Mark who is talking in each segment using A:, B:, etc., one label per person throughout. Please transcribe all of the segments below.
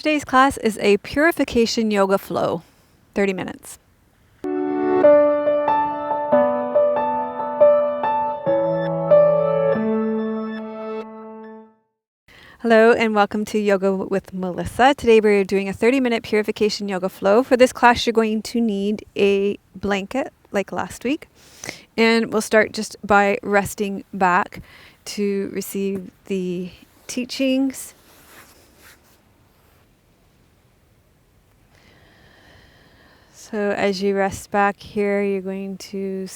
A: Today's class is a purification yoga flow, 30 minutes. Hello and welcome to Yoga with Melissa. Today we're doing a 30-minute purification yoga flow. For this class you're going to need a blanket like last week. And we'll start just by resting back to receive the teachings. So as you rest back here, you're going to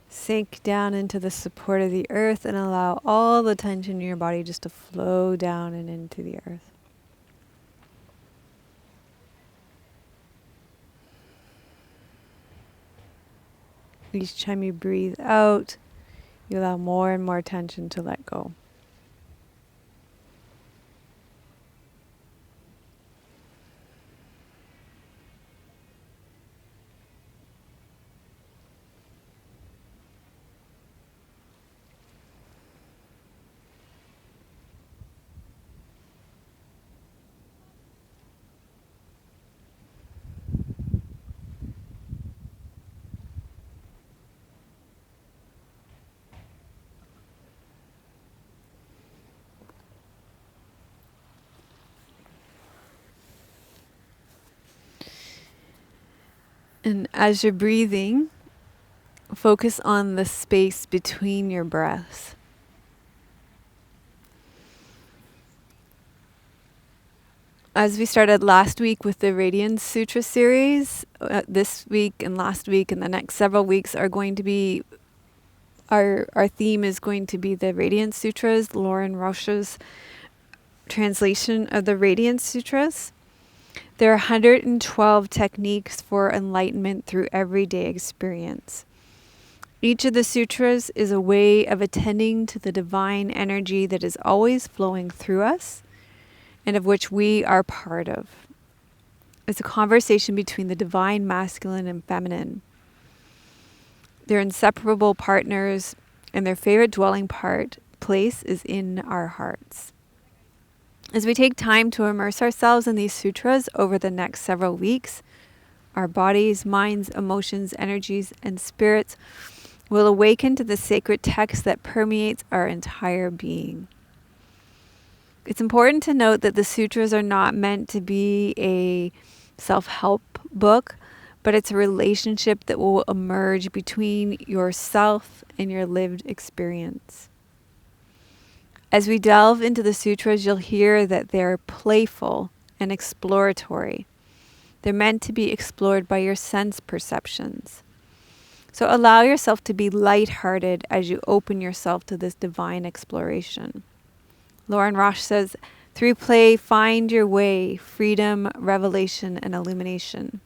A: sink down into the support of the earth and allow all the tension in your body just to flow down and into the earth. Each time you breathe out, you allow more and more tension to let go. And as you're breathing, focus on the space between your breaths. As we started last week with the Radiance Sutras series, this week and last week and the next several weeks are going to be, our theme is going to be the Radiance Sutras, Lorin Roche's translation of the Radiance Sutras. There are 112 techniques for enlightenment through everyday experience. Each of the sutras is a way of attending to the divine energy that is always flowing through us and of which we are part of. It's a conversation between the divine masculine and feminine. They're inseparable partners, and their favorite dwelling place is in our hearts. As we take time to immerse ourselves in these sutras over the next several weeks, our bodies, minds, emotions, energies, and spirits will awaken to the sacred text that permeates our entire being. It's important to note that the sutras are not meant to be a self-help book, but it's a relationship that will emerge between yourself and your lived experience. As we delve into the sutras, you'll hear that they're playful and exploratory. They're meant to be explored by your sense perceptions. So allow yourself to be lighthearted as you open yourself to this divine exploration. Lorin Roche says, through play, find your way, freedom, revelation, and illumination.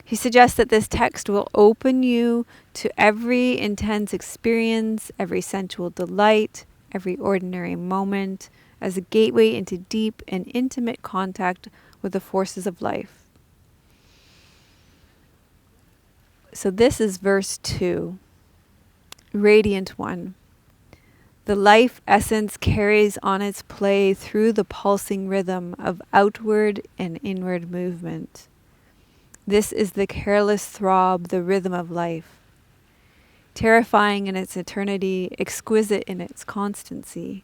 A: He suggests that this text will open you to every intense experience, every sensual delight, every ordinary moment, as a gateway into deep and intimate contact with the forces of life. So this is verse 2, Radiant One. The life essence carries on its play through the pulsing rhythm of outward and inward movement. This is the careless throb, the rhythm of life. Terrifying in its eternity, exquisite in its constancy.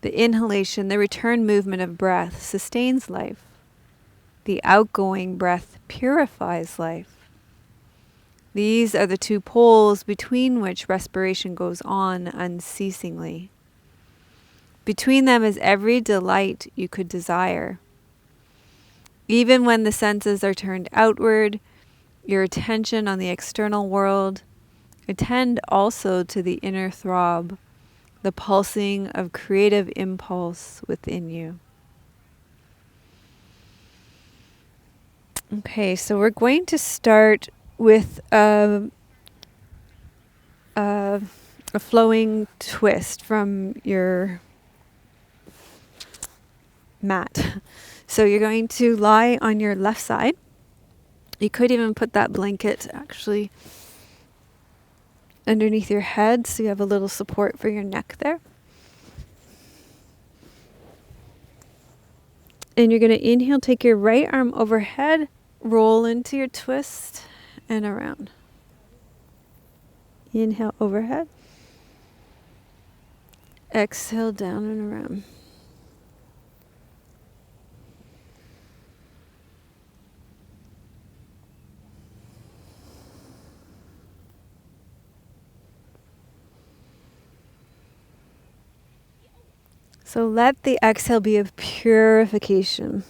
A: The inhalation, the return movement of breath sustains life. The outgoing breath purifies life. These are the two poles between which respiration goes on unceasingly. Between them is every delight you could desire. Even when the senses are turned outward, your attention on the external world, attend also to the inner throb, the pulsing of creative impulse within you. Okay, so we're going to start with a flowing twist from your mat. So you're going to lie on your left side. You could even put that blanket actually underneath your head so you have a little support for your neck there. And you're going to inhale, take your right arm overhead, roll into your twist and around. Inhale overhead. Exhale down and around. So let the exhale be of purification.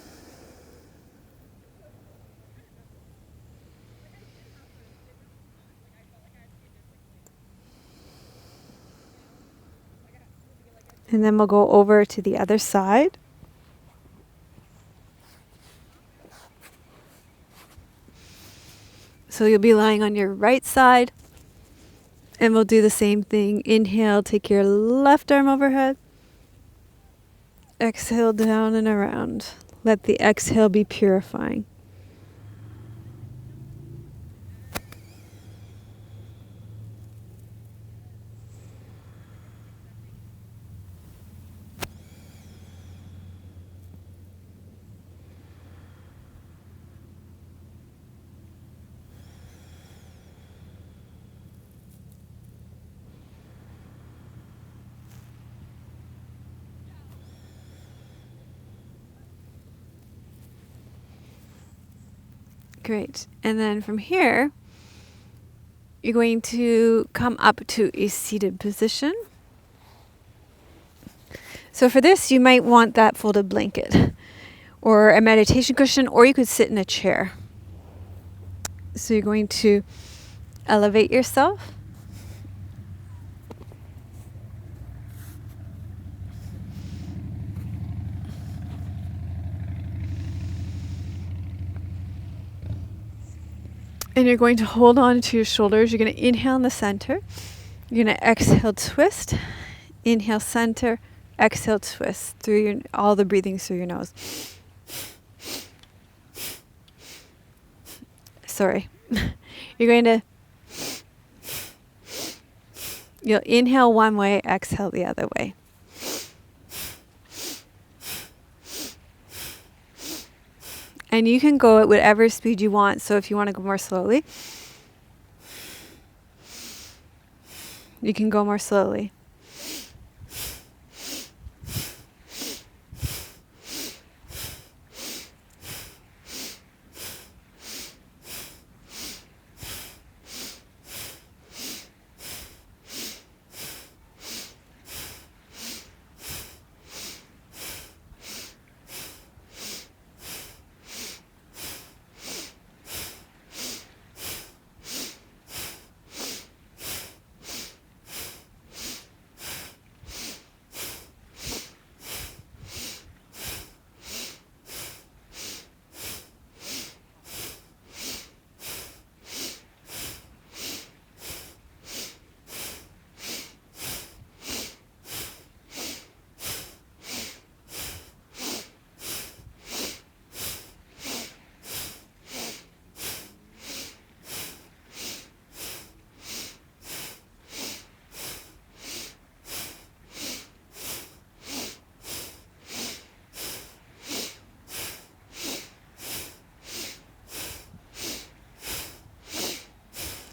A: And then we'll go over to the other side. So you'll be lying on your right side. And we'll do the same thing. Inhale, take your left arm overhead. Exhale down and around. Let the exhale be purifying. Great. And then from here, you're going to come up to a seated position. So for this, you might want that folded blanket or a meditation cushion, or you could sit in a chair. So you're going to elevate yourself. And you're going to hold on to your shoulders. You're going to inhale in the center. You're going to exhale, twist. Inhale, center. Exhale, twist through all the breathing through your nose. Sorry. You'll inhale one way, exhale the other way. And you can go at whatever speed you want. So if you want to go more slowly, you can go more slowly.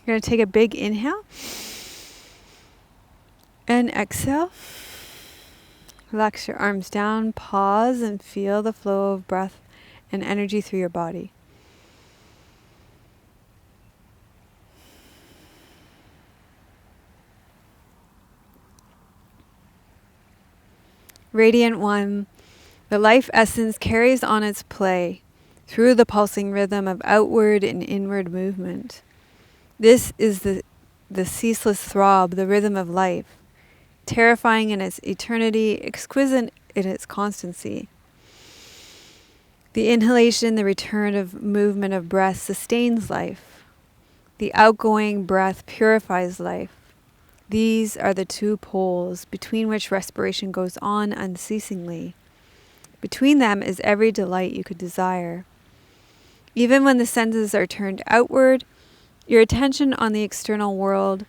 A: You're going to take a big inhale and exhale. Relax your arms down, pause, and feel the flow of breath and energy through your body. Radiant One, the life essence carries on its play through the pulsing rhythm of outward and inward movement. This is the ceaseless throb, the rhythm of life, terrifying in its eternity, exquisite in its constancy. The inhalation, the return of movement of breath sustains life. The outgoing breath purifies life. These are the two poles between which respiration goes on unceasingly. Between them is every delight you could desire. Even when the senses are turned outward, your attention on the external world,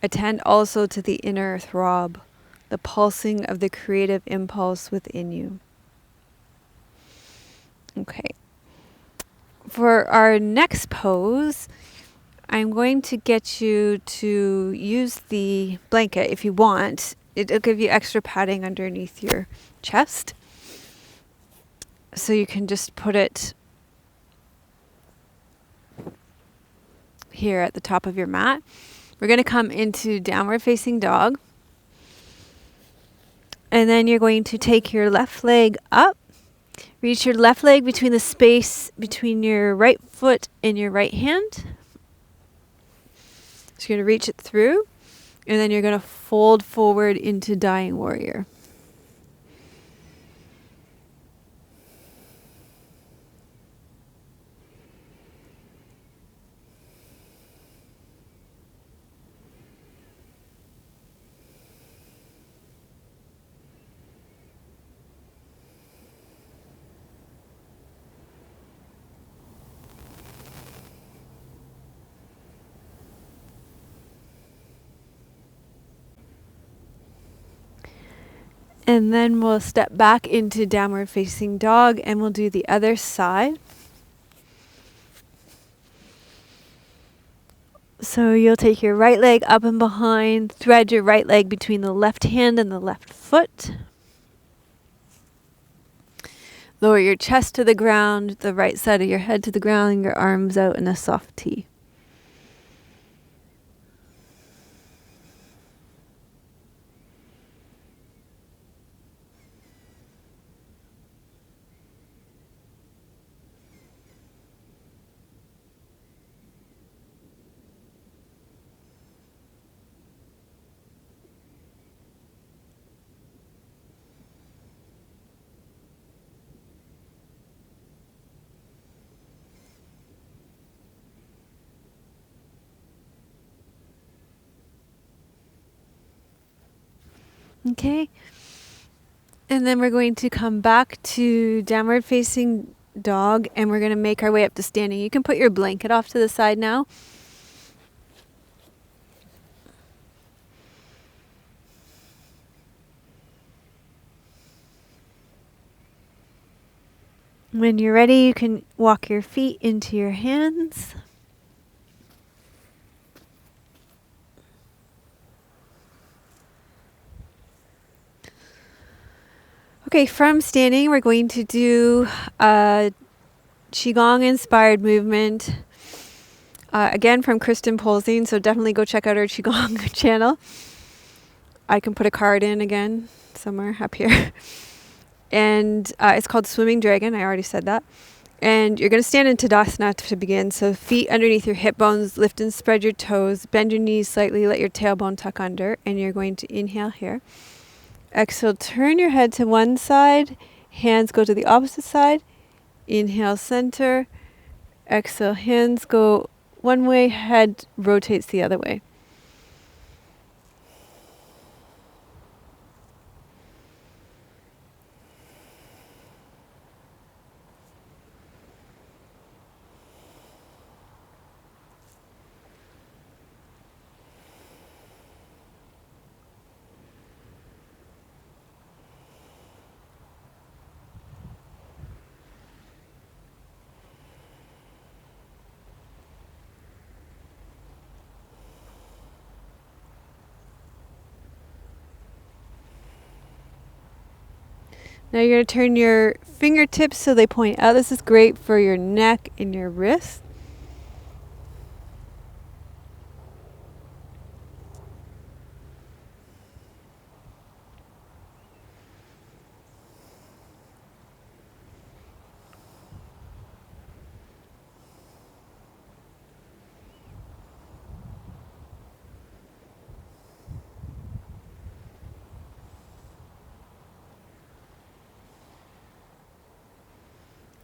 A: attend also to the inner throb, the pulsing of the creative impulse within you. Okay. For our next pose, I'm going to get you to use the blanket if you want. It'll give you extra padding underneath your chest. So you can just put it here at the top of your mat. We're going to come into downward facing dog. And then you're going to take your left leg up. Reach your left leg between the space between your right foot and your right hand. So you're going to reach it through. And then you're going to fold forward into Dying Warrior. And then we'll step back into downward facing dog and we'll do the other side. So you'll take your right leg up and behind, thread your right leg between the left hand and the left foot. Lower your chest to the ground, the right side of your head to the ground, and your arms out in a soft T. Okay. And then we're going to come back to downward facing dog and we're going to make our way up to standing. You can put your blanket off to the side now. When you're ready, you can walk your feet into your hands. Okay, from standing, we're going to do a qigong inspired movement. Again, from Kristen Polzing, so definitely go check out our qigong channel. I can put a card in again somewhere up here. And it's called Swimming Dragon. I already said that. And you're going to stand in Tadasana to begin. So feet underneath your hip bones, lift and spread your toes, bend your knees slightly, let your tailbone tuck under, and you're going to inhale here. Exhale, turn your head to one side, hands go to the opposite side. Inhale, center. Exhale, hands go one way, head rotates the other way. Now you're going to turn your fingertips so they point out. This is great for your neck and your wrist.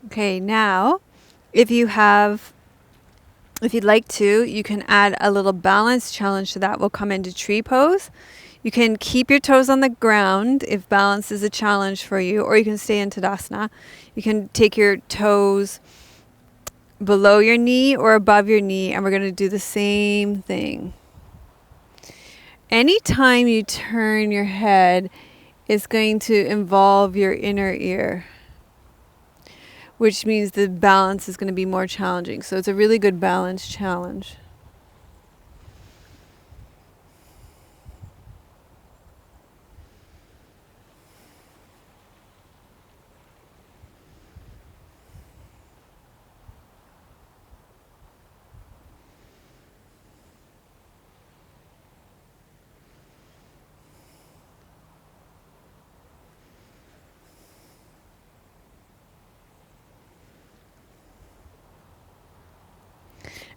A: Okay, now if you'd like to, you can add a little balance challenge to that. We'll come into tree pose. You can keep your toes on the ground if balance is a challenge for you, or you can stay in Tadasana. You can take your toes below your knee or above your knee, and we're going to do the same thing. Anytime you turn your head, it's going to involve your inner ear. which means the balance is going to be more challenging. So it's a really good balance challenge.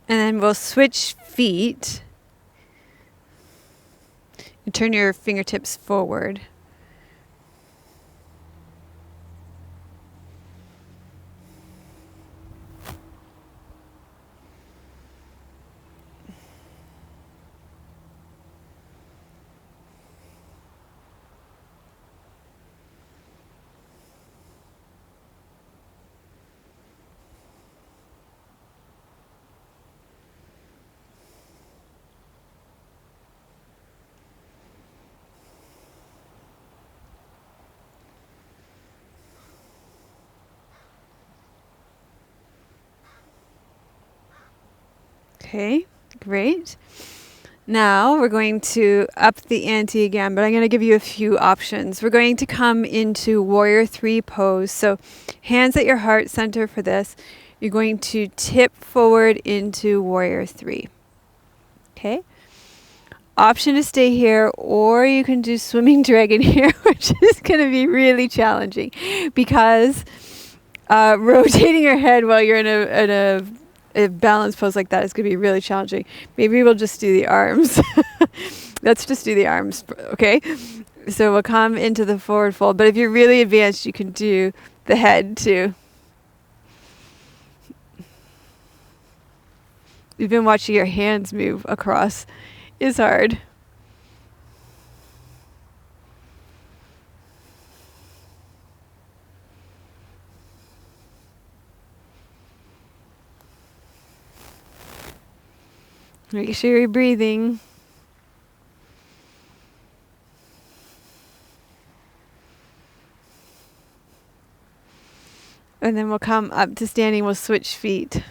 A: And then we'll switch feet. And turn your fingertips forward. Okay, great. Now we're going to up the ante again, but I'm going to give you a few options. We're going to come into Warrior 3 pose. So hands at your heart center for this. You're going to tip forward into Warrior 3. Okay? Option to stay here, or you can do Swimming Dragon here, which is going to be really challenging because rotating your head while you're in a balance pose like that is going to be really challenging. Maybe we'll just do the arms. Let's just do the arms, okay? So we'll come into the forward fold. But if you're really advanced, you can do the head too. Even watching your hands move across is hard. Make sure you're breathing. And then we'll come up to standing. We'll switch feet.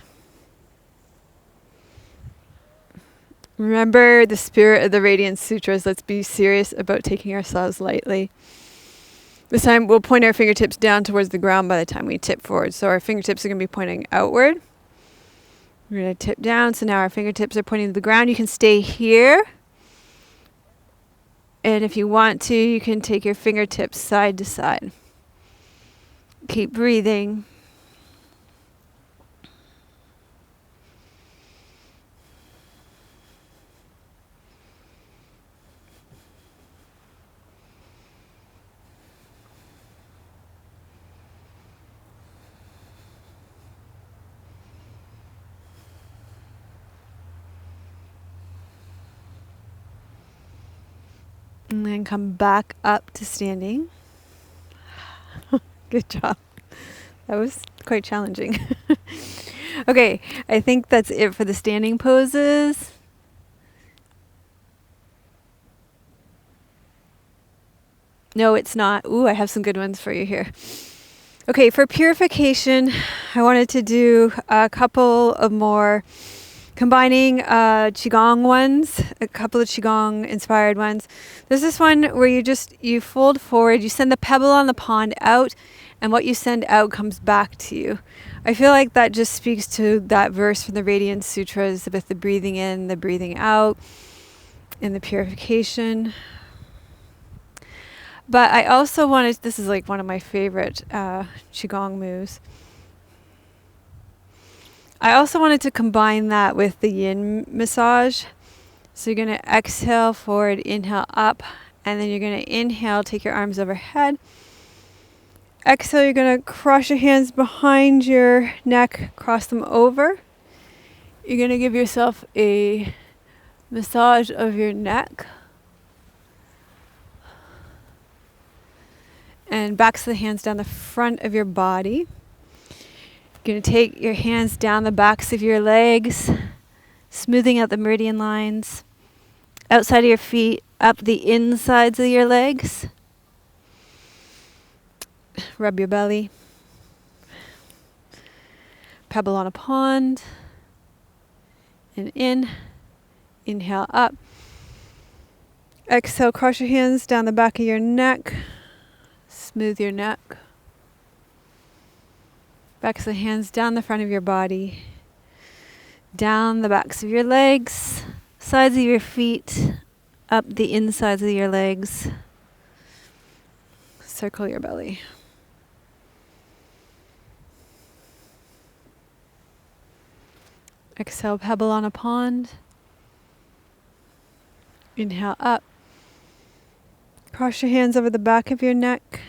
A: Remember the spirit of the Radiance Sutras. Let's be serious about taking ourselves lightly. This time we'll point our fingertips down towards the ground by the time we tip forward. So our fingertips are going to be pointing outward. We're going to tip down, so now our fingertips are pointing to the ground. You can stay here. And if you want to, you can take your fingertips side to side. Keep breathing. And then come back up to standing. Good job. That was quite challenging. Okay, I think that's it for the standing poses. No, it's not. Ooh, I have some good ones for you here. Okay, for purification, I wanted to do a couple of more combining qigong ones, a couple of qigong inspired ones. There's this one where you fold forward, you send the pebble on the pond out, and what you send out comes back to you. I feel like that just speaks to that verse from the Radiance Sutras with the breathing in, the breathing out, and the purification. But I also wanted, this is like one of my favorite qigong moves. I also wanted to combine that with the yin massage. So you're going to exhale forward, inhale up, and then you're going to inhale, take your arms overhead. Exhale, you're going to cross your hands behind your neck, cross them over. You're going to give yourself a massage of your neck. And backs of the hands down the front of your body. You're going to take your hands down the backs of your legs, smoothing out the meridian lines. Outside of your feet, up the insides of your legs. Rub your belly. pebble on a pond. And in. Inhale up. Exhale, cross your hands down the back of your neck. Smooth your neck. Backs of the hands down the front of your body. Down the backs of your legs. Sides of your feet. Up the insides of your legs. Circle your belly. Exhale, pebble on a pond. Inhale up. Cross your hands over the back of your neck.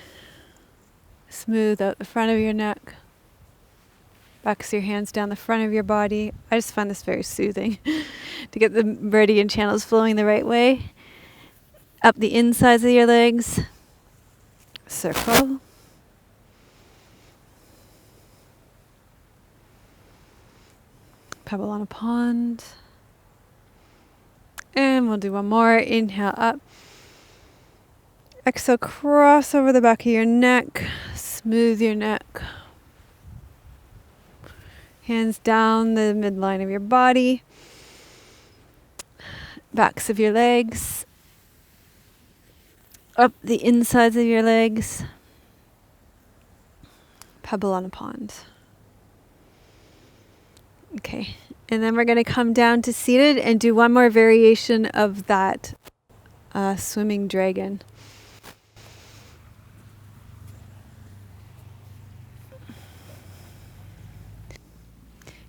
A: Smooth out the front of your neck. Backs of your hands down the front of your body. I just find this very soothing to get the meridian channels flowing the right way. Up the insides of your legs. Circle. Pebble on a pond. And we'll do one more. Inhale up. Exhale, cross over the back of your neck. Smooth your neck. Hands down the midline of your body. Backs of your legs. Up the insides of your legs. Pebble on a pond. Okay. And then we're going to come down to seated and do one more variation of that swimming dragon.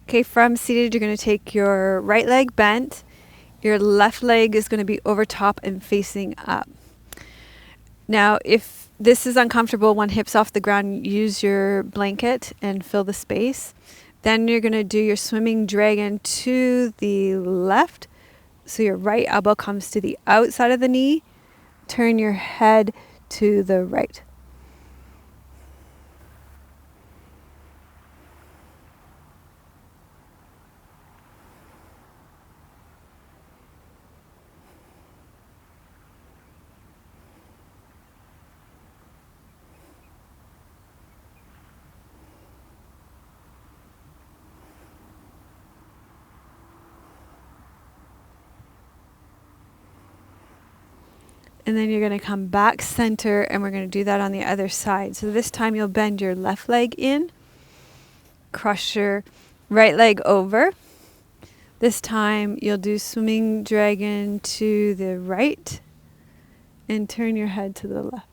A: Okay, from seated, you're going to take your right leg bent. Your left leg is going to be over top and facing up. Now, if this is uncomfortable, one hip's off the ground, use your blanket and fill the space. Then you're going to do your swimming dragon to the left. So your right elbow comes to the outside of the knee. Turn your head to the right. And then you're going to come back center, and we're going to do that on the other side. So this time you'll bend your left leg in, cross your right leg over. This time you'll do swimming dragon to the right and turn your head to the left.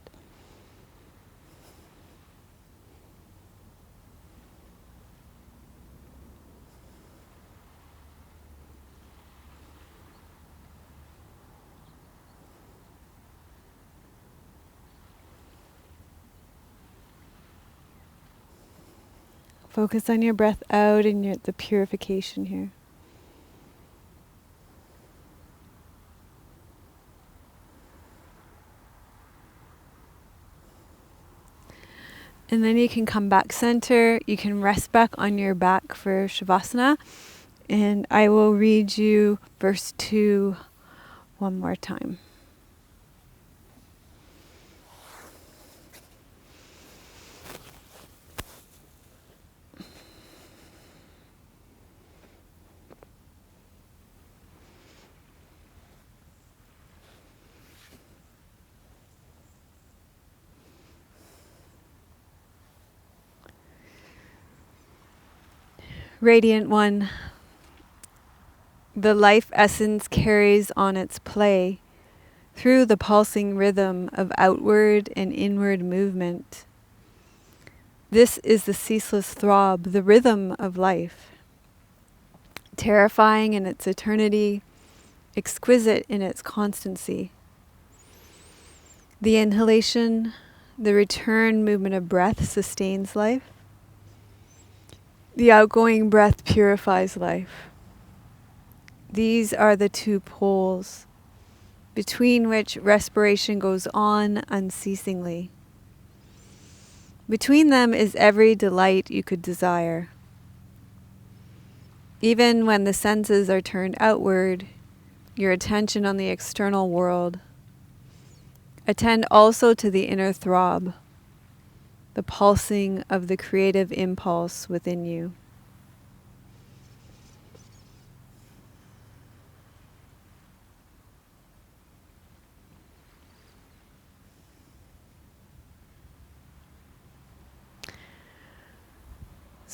A: Focus on your breath out and the purification here. And then you can come back center. You can rest back on your back for Shavasana. And I will read you verse 2 one more time. Radiant One, the life essence carries on its play through the pulsing rhythm of outward and inward movement. This is the ceaseless throb, the rhythm of life, terrifying in its eternity, exquisite in its constancy. The inhalation, the return movement of breath sustains life. The outgoing breath purifies life. These are the two poles between which respiration goes on unceasingly. Between them is every delight you could desire. Even when the senses are turned outward, your attention on the external world, attend also to the inner throb, the pulsing of the creative impulse within you.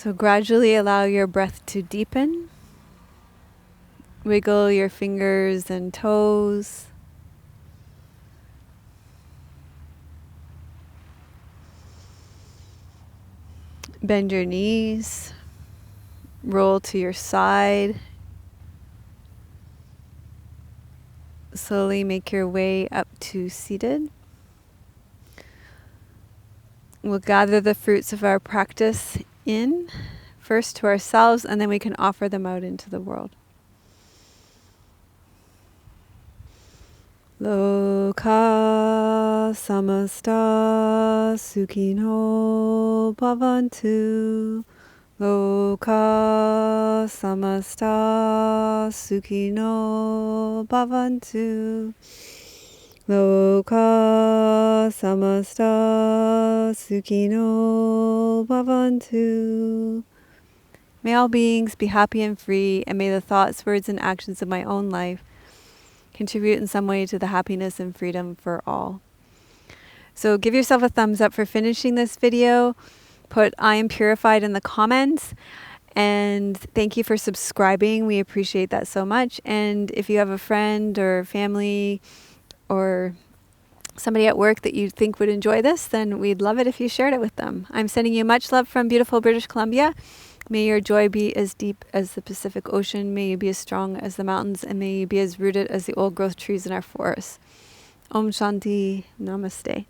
A: So gradually allow your breath to deepen. Wiggle your fingers and toes. Bend your knees. Roll to your side. Slowly make your way up to seated. We'll gather the fruits of our practice in, first to ourselves, and then we can offer them out into the world. Loka samasta sukhino bhavantu. Loka samasta sukhino bhavantu. Loka samasta sukhino bhavantu. May all beings be happy and free, and may the thoughts, words, and actions of my own life contribute in some way to the happiness and freedom for all. So give yourself a thumbs up for finishing this video. Put I am purified in the comments. And thank you for subscribing. We appreciate that so much. And if you have a friend or family or somebody at work that you think would enjoy this, then we'd love it if you shared it with them. I'm sending you much love from beautiful British Columbia. May your joy be as deep as the Pacific Ocean. May you be as strong as the mountains, and may you be as rooted as the old growth trees in our forests. Om Shanti. Namaste.